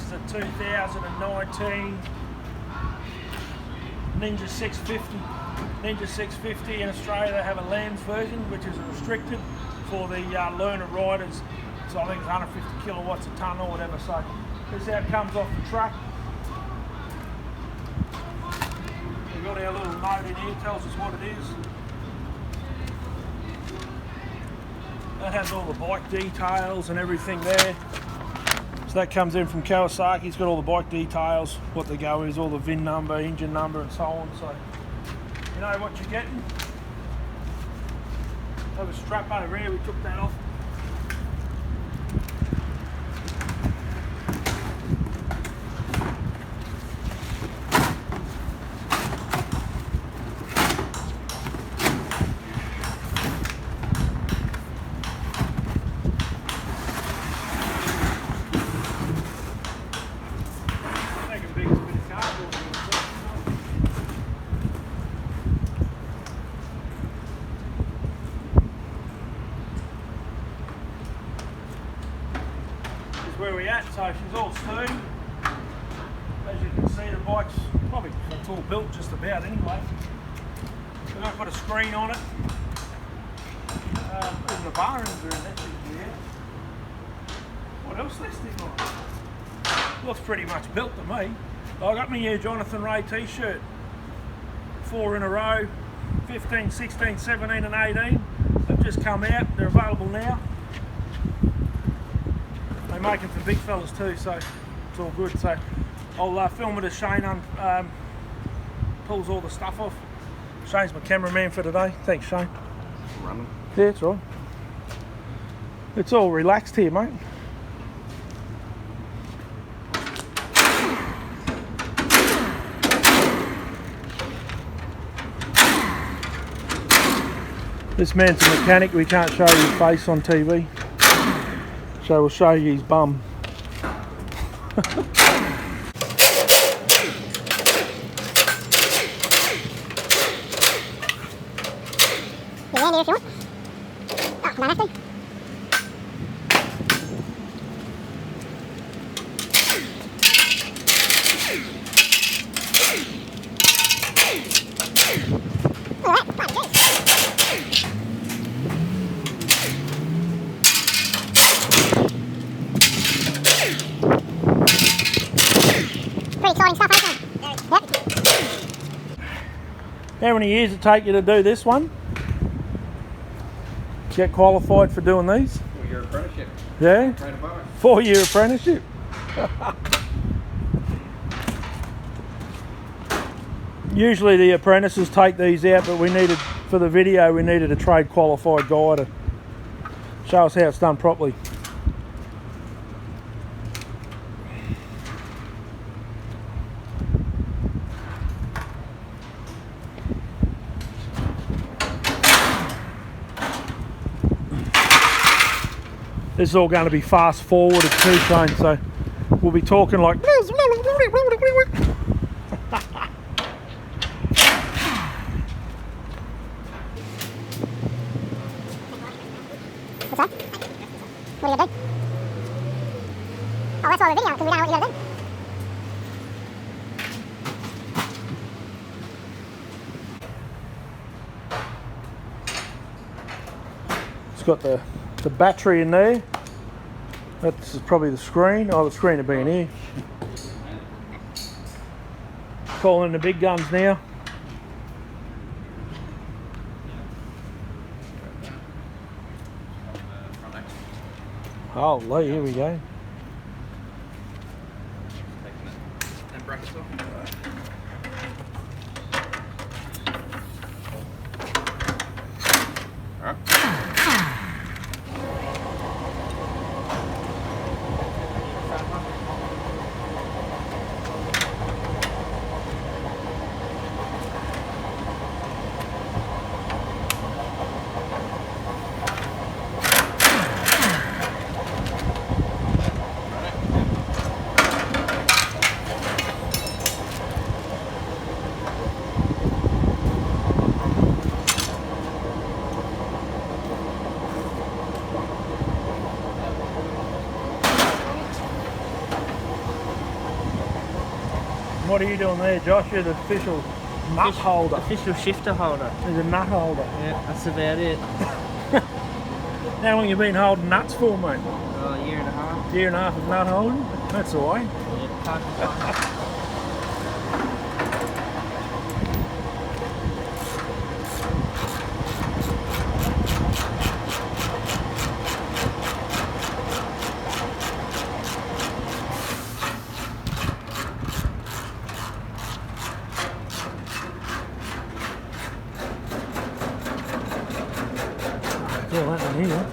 is a 2019 Ninja 650. Ninja 650 in Australia, they have a Lambs version, which is restricted for the learner riders. So I think it's 150 kilowatts a tonne or whatever. So this is how it comes off the truck. We've got our little note in here, tells us what it is. That has all the bike details and everything there. So that comes in from Kawasaki. It's got all the bike details, what the go is, all the VIN number, engine number and so on. So you know what you're getting. Have a strap over here, we took that off. Where we at, so she's all sturdy. As you can see, the bike's probably it's all built just about anyway. We're going to put a screen on it. Even the bar ends are in that thing here. What else this thing on? Looks pretty much built to me. I got my new Jonathan Ray t-shirt. 4 in a row, 15, 16, 17 and 18. They've just come out, they're available now. They make them for big fellas too, so it's all good. So I'll film it as Shane pulls all the stuff off. Shane's my cameraman for today. Thanks, Shane. Running. Yeah, it's right. It's all relaxed here, mate. This man's a mechanic. We can't show his face on TV. So we'll show you his bum. You land here if you want. Oh, don't have to. Exciting stuff, ain't it? Yep. How many years did it take you to do this one? Get qualified for doing these? 4-year apprenticeship. Yeah? 4-year apprenticeship. Usually the apprentices take these out, but for the video we needed a trade qualified guy to show us how it's done properly. This is all going to be fast forwarded too, Shane, so we'll be talking like What's that? What are you going to do? Oh, that's why we're videoing, because we don't know what you're going to do. it's got the battery in there. That's probably the screen. Oh, the screen will be in here. Calling the big guns now. Holy, here we go. And brackets off. Alright. what are you doing there, Josh? You're the official nut holder. Official shifter holder. He's a nut holder. Yeah, that's about it. How long you been holding nuts for, mate? A year and a half. Year and a half of nut holding? That's all right. Yeah, hard to find. Yeah, that one here.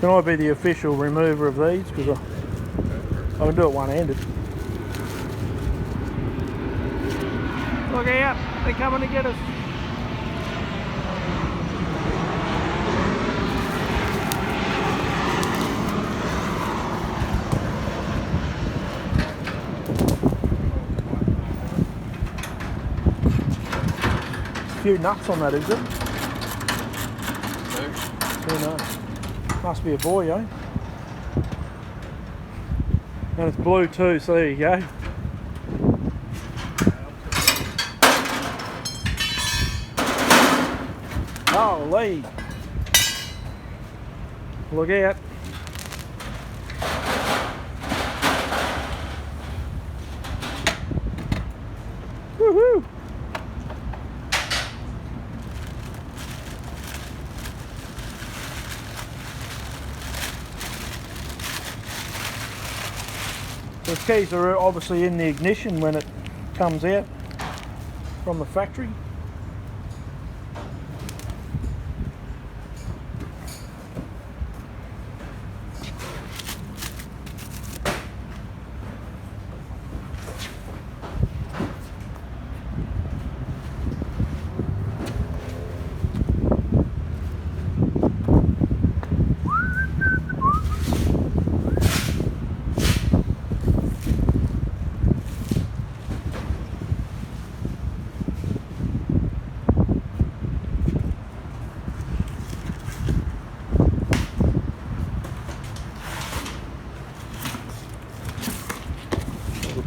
Can I be the official remover of these? Because I can do it one-handed. Look out! They're coming to get us. A few nuts on that, is it? Two nuts. Must be a boy, eh? And it's blue too, so there you go. Holy! Look out. Woohoo! The keys are obviously in the ignition when it comes out from the factory.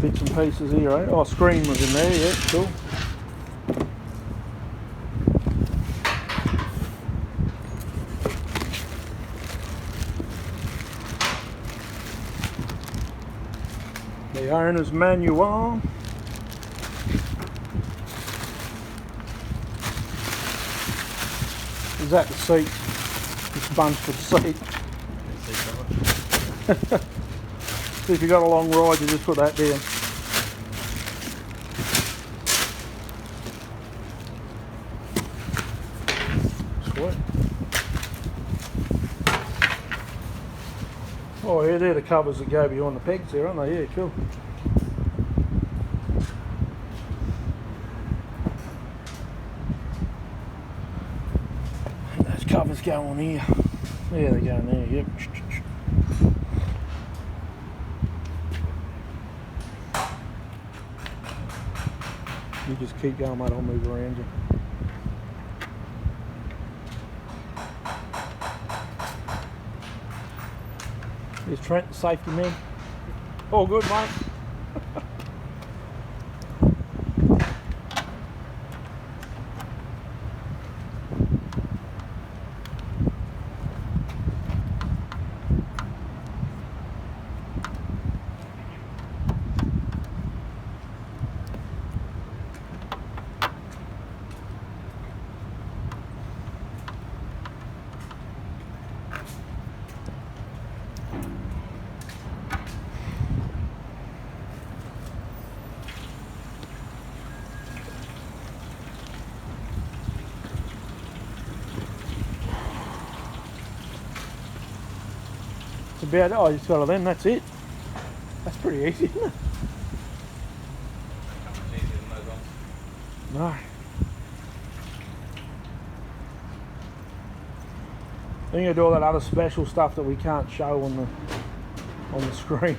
Bits and pieces here, eh? Oh, screen was in there, yeah, cool. The owner's manual. Is that the seat? The sponge for the seat. So if you've got a long ride, you just put that down. Sweet. Oh yeah, they're the covers that go behind the pegs there, aren't they? Yeah, cool. And those covers go on here. Yeah, they go in there, yep. You just keep going, mate, I'll move around you. Here's Trent, the safety man. All good, mate. About it. Oh, you just got it then, that's it. That's pretty easy, isn't it? How much easier than those ones? No. Then you do all that other special stuff that we can't show on the screen.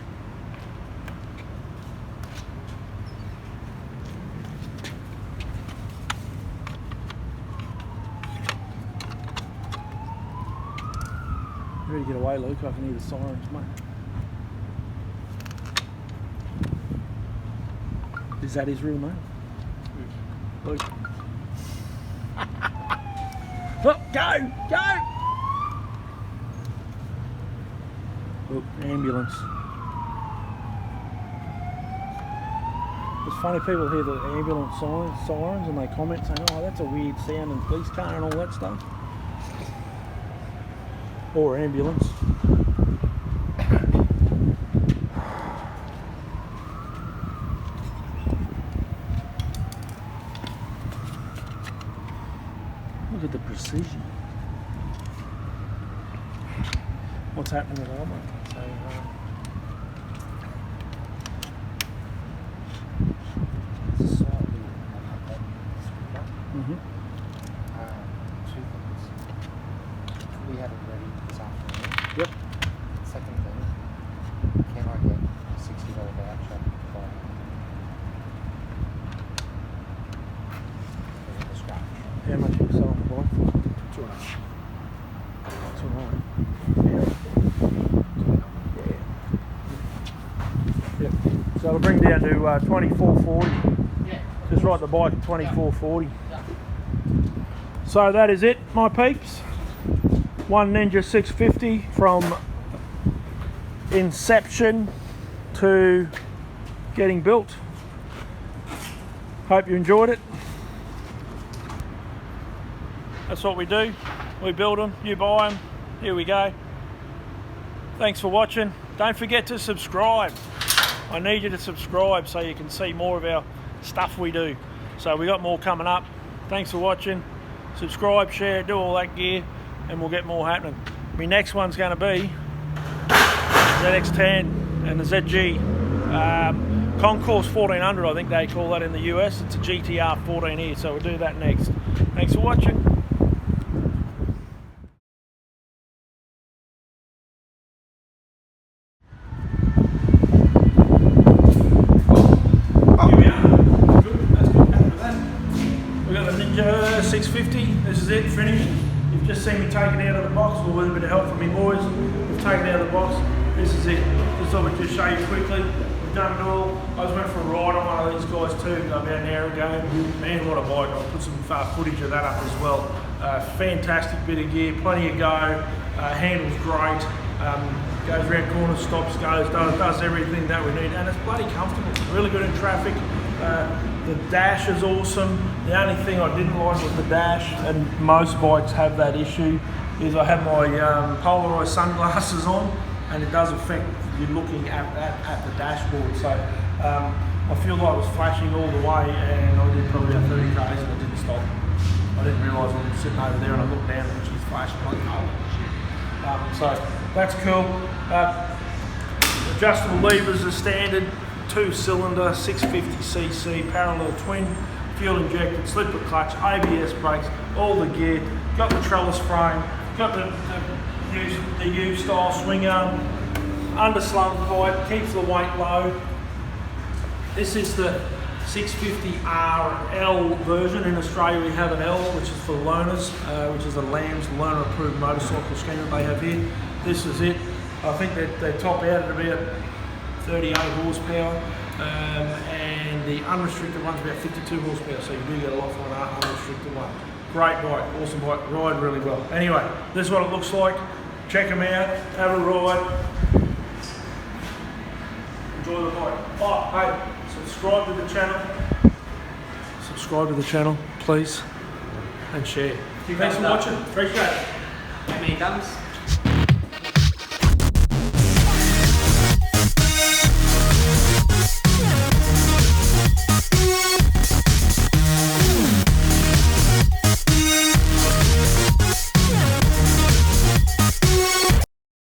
Ready to get away, Luke? I can hear the sirens, mate. Is that his real name? Luke. Look, go! Go! Look, ambulance. It's funny, people hear the ambulance sirens and they comment saying, oh, that's a weird sound, and police car and all that stuff. Or ambulance. Look at the precision. What's happening with armor? So, Two things. We have it ready this afternoon. Yep. Second thing, can I get a $60 voucher for the scratch? how much are you selling the bike for? $200. Yep. So it'll bring down to 2440. Yeah. Just write the bike at 2440. So that is it, my peeps. One Ninja 650 from inception to getting built. Hope you enjoyed it. That's what we do. We build them, you buy them. Here we go. Thanks for watching. Don't forget to subscribe. I need you to subscribe so you can see more of our stuff we do. So we got more coming up. Thanks for watching. Subscribe, share, do all that gear, and we'll get more happening. My next one's going to be ZX10 and the ZG Concourse 1400, I think they call that in the US. It's a GTR 14 here, so we'll do that next. Thanks for watching. Here we are. Good, that's good. Happy with that. We've got the Ninja 650. This is it, finished. You've just seen me take it out of the box with a bit of help from me boys. We've taken it out of the box. This is it. Just thought we'd just show you quickly. We've done it all. I just went for a ride on one of these guys too about an hour ago. Man, what a bike. I'll put some footage of that up as well. Fantastic bit of gear, plenty of go. Handles great. Goes around corners, stops, does everything that we need, and it's bloody comfortable. Really good in traffic. The dash is awesome. The only thing I didn't like with the dash, and most bikes have that issue, is I have my polarized sunglasses on, and it does affect you looking at the dashboard. So I feel like I was flashing all the way, and I did probably about 30 k's and I didn't stop. I didn't realise I was sitting over there, and I looked down and she's flashing like, oh shit. So that's cool. Adjustable levers are standard, 2-cylinder, 650cc, parallel twin, fuel injected, slipper clutch, ABS brakes, all the gear. Got the trellis frame, got the U-style swing arm, underslung pipe, keeps the weight low. This is the 650RL version. In Australia we have an L, which is for learners, which is the Lamb's learner approved motorcycle scheme that they have here. This is it. I think that they top out at about 38 horsepower, and the unrestricted one's about 52 horsepower, so you do get a lot from an unrestricted one. Great bike, awesome bike, ride really well. Anyway, this is what it looks like. Check them out, have a ride, enjoy the bike. Oh, hey, subscribe to the channel. Subscribe to the channel, please, and share. Thanks for watching. Appreciate it. How many thumbs?